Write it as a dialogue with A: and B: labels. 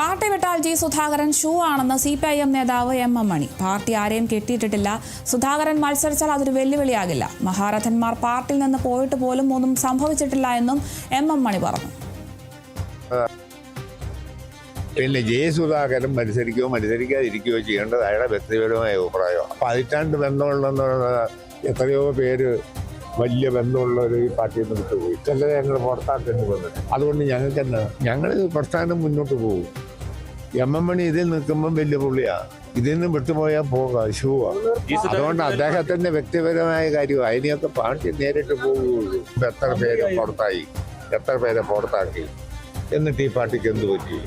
A: Party വിട്ടാൽ G Sudhakaran shoe ആണെന്ന് CPIM നേതാവ് M. M. മണി. പാർട്ടി ആരെയും കെട്ടിയിട്ടിട്ടില്ല. സുധാകരൻ മത്സരിച്ചാൽ അതൊരു വെല്ലുവിളിയാകില്ല. മഹാരഥന്മാർ പാർട്ടിയിൽ നിന്ന് പോയിട്ട് പോലും ഒന്നും സംഭവിച്ചിട്ടില്ല എന്നും M. M. മണി പറഞ്ഞു.
B: പിന്നെ ജെ സുധാകരൻ മത്സരിക്കുകയോ മത്സരിക്കാതിരിക്കുകയോ ചെയ്യേണ്ടത് അയാളുടെ വ്യക്തിപരമായ അഭിപ്രായം. പതിറ്റാണ്ട് ബന്ധമുള്ള എത്രയോ പേര് വലിയ ബന്ധമുള്ളവർ ഈ പാർട്ടിയിൽ നിന്ന് വിട്ടുപോയി. ചിലരെ ഞങ്ങൾ പുറത്താക്കേണ്ടി വന്നിട്ട്. അതുകൊണ്ട് ഞങ്ങൾക്ക് എന്നാ ഞങ്ങൾ പ്രസ്ഥാനം മുന്നോട്ട് പോകും. M. M. മണി ഇതിൽ നിൽക്കുമ്പം വലിയ പുള്ളിയാണ്. ഇതിൽ നിന്ന് വിട്ടുപോയാൽ പോകാം, ഷൂവാണ്. അതുകൊണ്ട് അദ്ദേഹത്തിന്റെ വ്യക്തിപരമായ കാര്യം അതിനെയൊക്കെ പാർട്ടി നേരിട്ട് പോകുകയുള്ളൂ. എത്ര പേരെ പുറത്താക്കി എന്നിട്ട് ഈ പാർട്ടിക്ക് എന്ത് പറ്റി?